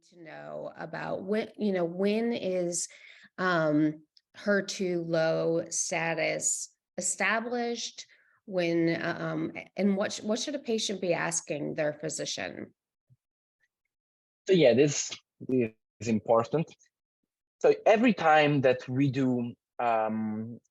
to know about when is HER2 low status established, and what should a patient be asking their physician? So yeah, this is important. So every time that we do a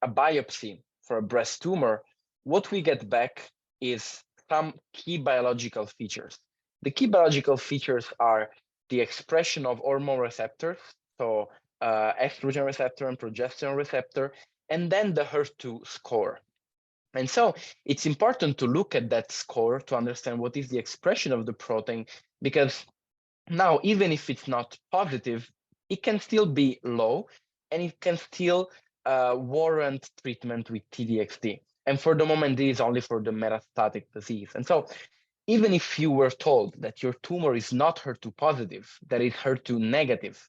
biopsy for a breast tumor, what we get back is some key biological features. The key biological features are the expression of hormone receptors, so estrogen receptor and progesterone receptor, and then the HER2 score. And so it's important to look at that score to understand what is the expression of the protein, because now, even if it's not positive, it can still be low and it can still warrant treatment with TDXD. And for the moment, this is only for the metastatic disease. And so, even if you were told that your tumor is not HER2 positive, that is HER2 negative,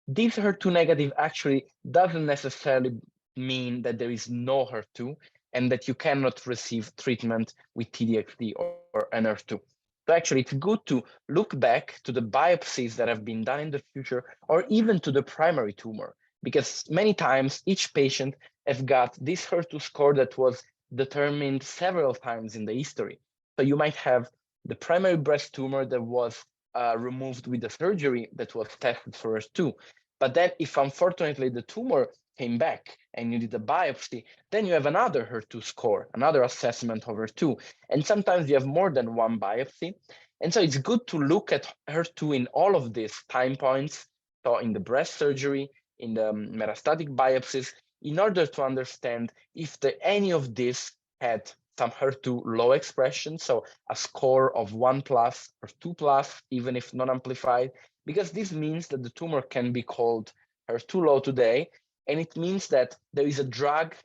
this HER2 negative actually doesn't necessarily mean that there is no HER2 and that you cannot receive treatment with TDXD or NR2. So actually, it's good to look back to the biopsies that have been done in the future, or even to the primary tumor, because many times each patient has got this HER2 score that was determined several times in the history. So you might have the primary breast tumor that was removed with the surgery that was tested for HER2. But then if unfortunately the tumor came back and you did a biopsy, then you have another HER2 score, another assessment of HER2. And sometimes you have more than one biopsy. And so it's good to look at HER2 in all of these time points, so in the breast surgery, in the metastatic biopsies, in order to understand if any of this had some HER2 low expression, so a score of 1 plus or 2 plus, even if non-amplified, because this means that the tumor can be called HER2 low today, and it means that there is a drug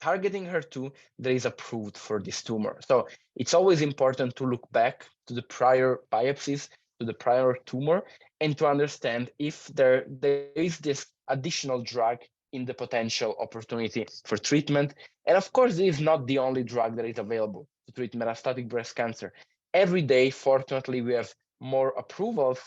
targeting HER2 that is approved for this tumor. So it's always important to look back to the prior biopsies, to the prior tumor, and to understand if there is this additional drug in the potential opportunity for treatment. And of course, this is not the only drug that is available to treat metastatic breast cancer. Every day, fortunately, we have more approvals.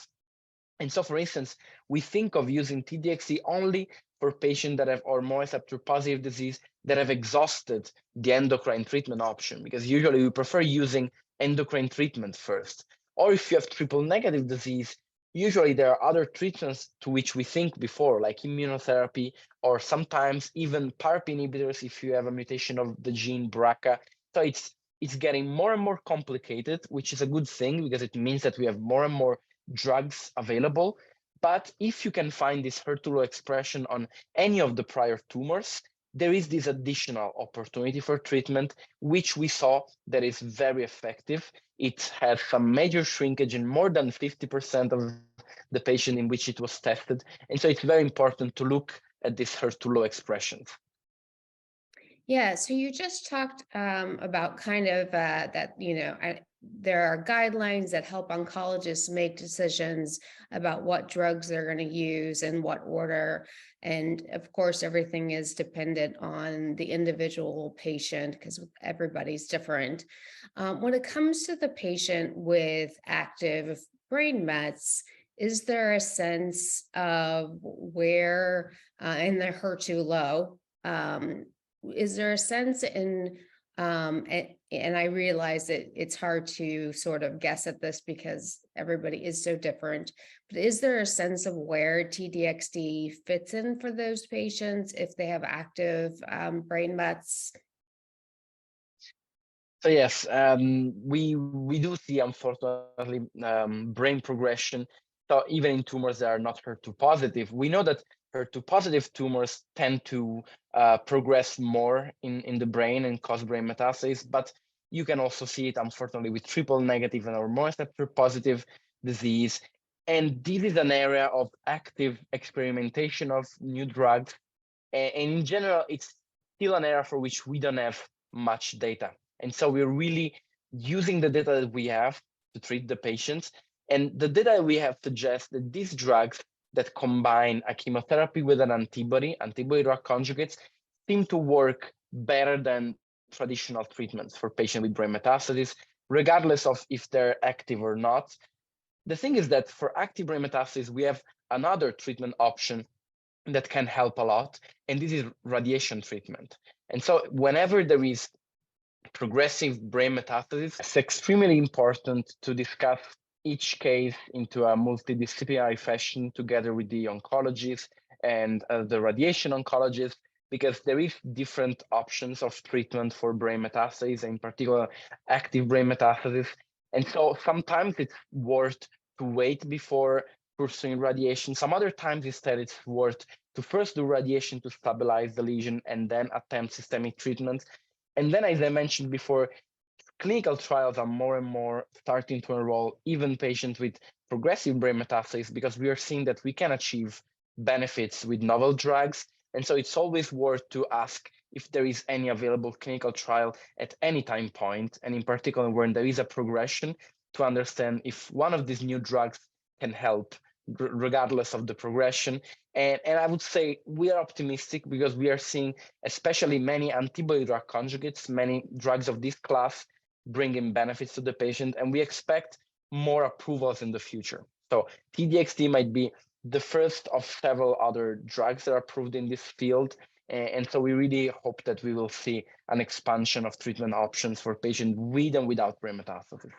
And so, for instance, we think of using TDXD only for patients that have hormone receptor positive disease that have exhausted the endocrine treatment option, because usually we prefer using endocrine treatment first. Or if you have triple negative disease, usually there are other treatments to which we think before, like immunotherapy, or sometimes even PARP inhibitors if you have a mutation of the gene BRCA. So it's getting more and more complicated, which is a good thing because it means that we have more and more drugs available. But if you can find this HER2 low expression on any of the prior tumors, there is this additional opportunity for treatment, which we saw that is very effective. It has some major shrinkage in more than 50% of the patient in which it was tested. And so it's very important to look at this HER2 low expressions. Yeah, so you just talked about kind of that, there are guidelines that help oncologists make decisions about what drugs they're going to use and what order. And of course, everything is dependent on the individual patient because everybody's different. When it comes to the patient with active brain mets, is there a sense of where in the HER2 low? Is there a sense and I realize that it's hard to sort of guess at this because everybody is so different, but is there a sense of where TDXD fits in for those patients if they have active brain mets? So yes, we do see, unfortunately, brain progression. So even in tumors that are not HER2 positive, we know that HER2 positive tumors tend to progress more in the brain and cause brain metastases. But you can also see it, unfortunately, with triple negative and hormone receptor positive disease. And this is an area of active experimentation of new drugs. And in general, it's still an area for which we don't have much data. And so we're really using the data that we have to treat the patients. And the data we have suggests that these drugs that combine a chemotherapy with an antibody drug conjugates, seem to work better than traditional treatments for patients with brain metastases, regardless of if they're active or not. The thing is that for active brain metastases, we have another treatment option that can help a lot, and this is radiation treatment. And so whenever there is progressive brain metastasis, it's extremely important to discuss each case into a multidisciplinary fashion together with the oncologist and the radiation oncologist, because there is different options of treatment for brain metastases, in particular active brain metastasis. And so sometimes it's worth to wait before pursuing radiation. Some other times instead it's worth to first do radiation to stabilize the lesion and then attempt systemic treatment. And then, as I mentioned before, clinical trials are more and more starting to enroll even patients with progressive brain metastases, because we are seeing that we can achieve benefits with novel drugs. And so it's always worth to ask if there is any available clinical trial at any time point, and in particular when there is a progression, to understand if one of these new drugs can help regardless of the progression. And I would say we are optimistic because we are seeing especially many antibody drug conjugates, many drugs of this class bringing benefits to the patient, and we expect more approvals in the future. So TDXT might be the first of several other drugs that are approved in this field. And so we really hope that we will see an expansion of treatment options for patients with and without brain metastasis.